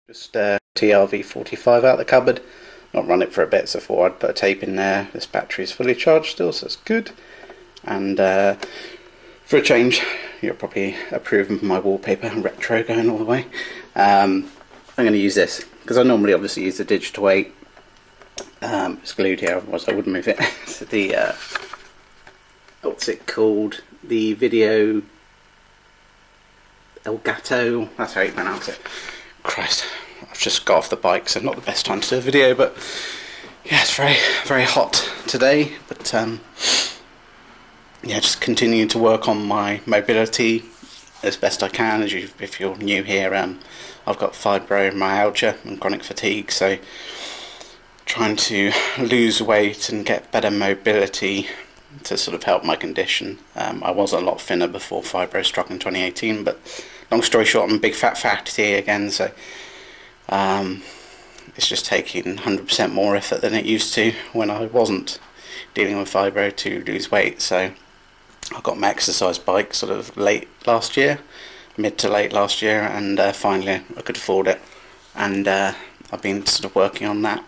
Just TRV45 out the cupboard. Not run it for a bit, so I thought I'd put a tape in there. This battery is fully charged still, so that's good. And for a change, you'll probably approve of my wallpaper, retro going all the way. I'm going to use this because I normally obviously use the digital 8. It's glued here, otherwise I wouldn't move it. So the what's it called? The Video Elgato. That's how you pronounce it. Christ, I've just got off the bike, so not the best time to do a video, but yeah, it's very, very hot today. But yeah, just continuing to work on my mobility as best I can. If you're new here, I've got fibromyalgia and chronic fatigue, so trying to lose weight and get better mobility to sort of help my condition. I was a lot thinner before fibro struck in 2018, but long story short, I'm a big fat fatty again, so it's just taking 100% more effort than it used to when I wasn't dealing with fibro to lose weight. So I got my exercise bike sort of late last year, mid to late last year, and finally I could afford it, and I've been sort of working on that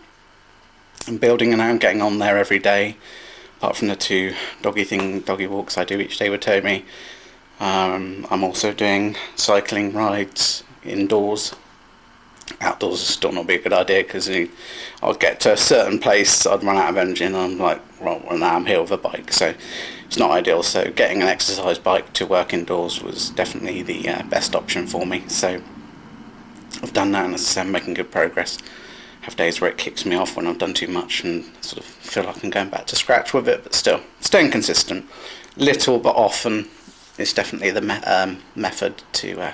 and building it out, getting on there every day. Apart from the 2 doggy walks I do each day with Toby, I'm also doing cycling rides indoors. Outdoors will still not be a good idea because I'll get to a certain place, I'd run out of energy, and I'm like, well, now I'm here with a bike, so it's not ideal. So getting an exercise bike to work indoors was definitely the best option for me. So I've done that, and as I say, I'm making good progress. Have days where it kicks me off when I've done too much and sort of feel like I'm going back to scratch with it, but still staying consistent. Little but often is definitely the method to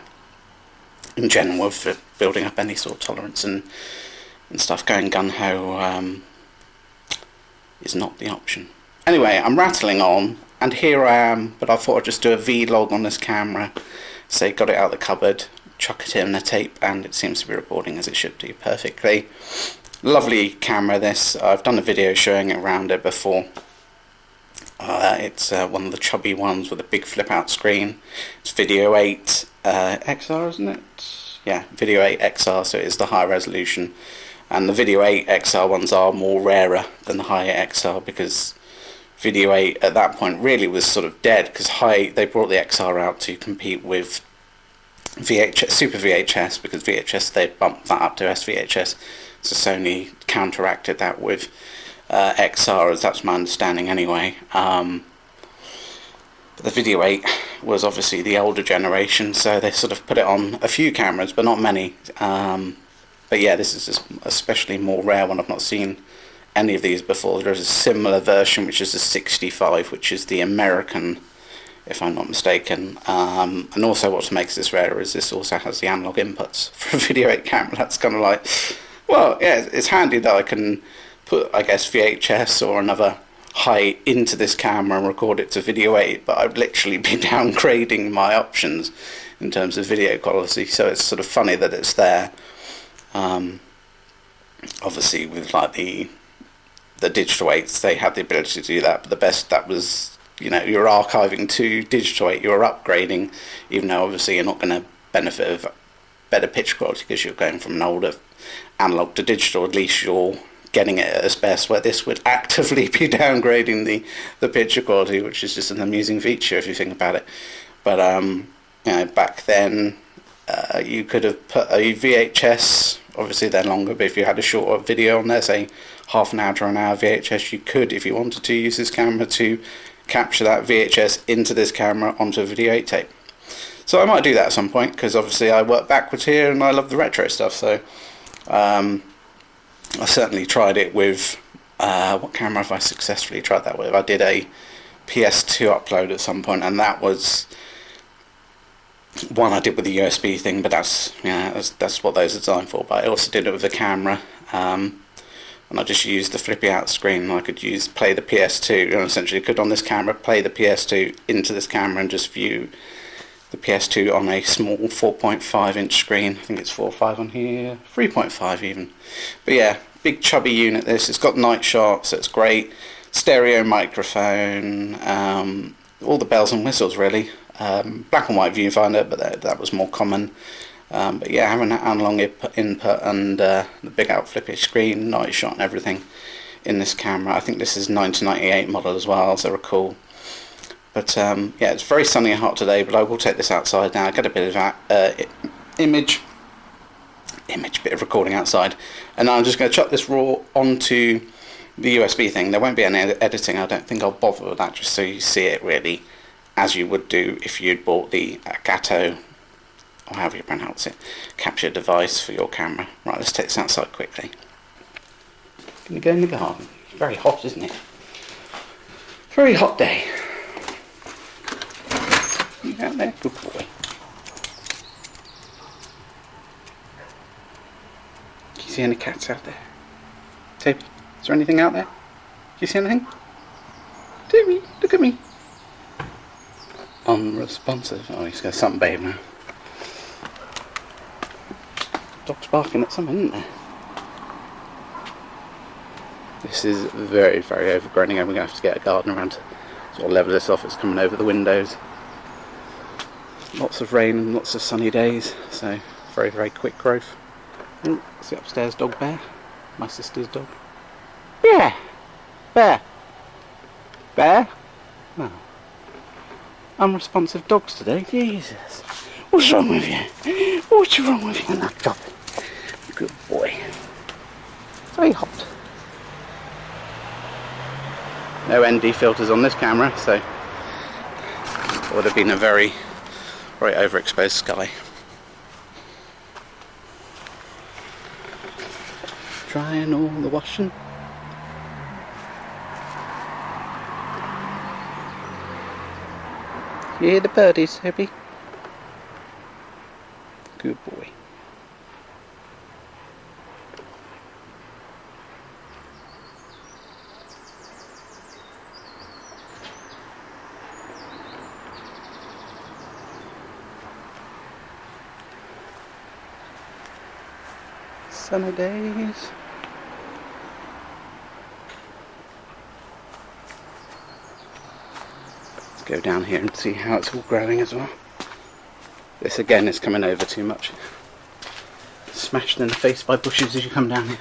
in general for building up any sort of tolerance and stuff. Going gung-ho is not the option. Anyway, I'm rattling on, and here I am, but I thought I'd just do a vlog on this camera. So got it out of the cupboard, chuck it in the tape, and it seems to be recording as it should do perfectly. Lovely camera this. I've done a video showing it around it before. It's one of the chubby ones with a big flip out screen. It's Video 8 XR, isn't it? Yeah, Video 8 XR, so it is the higher resolution. And the Video 8 XR ones are more rarer than the higher XR, because Video 8 at that point really was sort of dead, because they brought the XR out to compete with VHS, Super VHS, because VHS, they bumped that up to SVHS, so Sony counteracted that with XR, as that's my understanding anyway. But the Video 8 was obviously the older generation, so they sort of put it on a few cameras, but not many. But yeah, this is just especially more rare one. I've not seen any of these before. There's a similar version, which is the 65, which is the American, if I'm not mistaken. And also what makes this rarer is this also has the analog inputs for a Video 8 camera. That's kind of like, well, yeah, it's handy that I can put, I guess, VHS or another height into this camera and record it to Video 8, but I'd literally be downgrading my options in terms of video quality, so it's sort of funny that it's there. Obviously with like the digital 8s, they have the ability to do that, but the best, that was, you know, you're archiving to digital 8, you're upgrading, even though obviously you're not going to benefit of better picture quality because you're going from an older analog to digital. At least you're getting it at its best, where this would actively be downgrading the picture quality, which is just an amusing feature if you think about it. But you know, back then you could have put a VHS, obviously they're longer, but if you had a shorter video on there, say half an hour to an hour VHS, you could, if you wanted to, use this camera to capture that VHS into this camera onto a Video 8 tape. So I might do that at some point, because obviously I work backwards here and I love the retro stuff. So I certainly tried it with what camera have I successfully tried that with? I did a PS2 upload at some point, and that was one I did with the USB thing, but that's, you know, that's what those are designed for. But I also did it with the camera, and I just used the flippy out screen. I could play the PS2, and essentially could on this camera play the PS2 into this camera and just view the PS2 on a small 4.5 inch screen. I think it's 4.5 on here, 3.5 even. But yeah, big chubby unit this. It's got night shot, so it's great. Stereo microphone, all the bells and whistles really. Black and white viewfinder, but that was more common. But yeah, having that analog input and the big out flippy screen, night shot and everything in this camera. I think this is 1998 model as well, as I recall. But yeah, it's very sunny and hot today, but I will take this outside now, get a bit of image, bit of recording outside, and I'm just going to chuck this raw onto the USB thing. There won't be any editing, I don't think I'll bother with that, just so you see it really as you would do if you'd bought the Gato, or however you pronounce it, capture device for your camera. Right, let's take this outside quickly. Gonna go in the garden. It's very hot, isn't it? Very hot day. You out there? Good boy. Do you see any cats out there? Toby, is there anything out there? Do you see anything? Toby, look at me. Unresponsive. Oh, he's going to sunbathe now. Dog's barking at something, isn't there? This is very, very overgrown again. We're going to have to get a garden around to sort of level this off. It's coming over the windows. Lots of rain and lots of sunny days, so very, very quick growth. Oh, it's the upstairs dog Bear, my sister's dog. Yeah, Bear. Bear? Oh. Unresponsive dogs today, Jesus. What's wrong with you? What's wrong with you, nut job? Good boy. Very hot. No ND filters on this camera, so it would have been a very overexposed sky. Trying all the washing. You hear the birdies, Toby? Good boy. Sunny days. Let's go down here and see how it's all growing as well. This again is coming over too much. Smashed in the face by bushes as you come down here.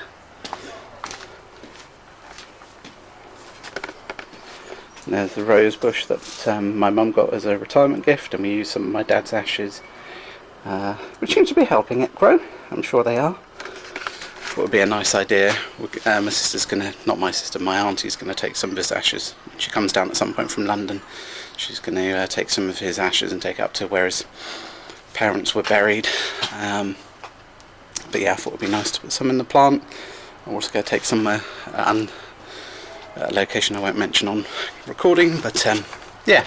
And there's the rose bush that my mum got as a retirement gift, and we used some of my dad's ashes, which seems to be helping it grow. I'm sure they are. What would be a nice idea, my sister's going to, not my sister, my auntie's going to take some of his ashes. When she comes down at some point from London, she's going to take some of his ashes and take it up to where his parents were buried. But yeah, I thought it would be nice to put some in the plant. I'm also going to take some a location I won't mention on recording, but yeah,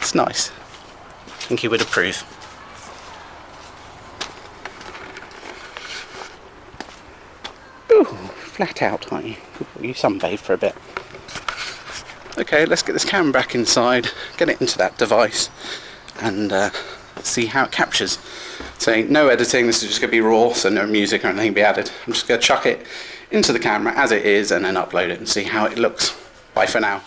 it's nice. I think he would approve. Ooh, flat out, aren't you? You sunbathe for a bit. Okay, let's get this camera back inside, get it into that device, and see how it captures. So no editing, this is just going to be raw, so no music or anything will be added. I'm just going to chuck it into the camera as it is and then upload it and see how it looks. Bye for now.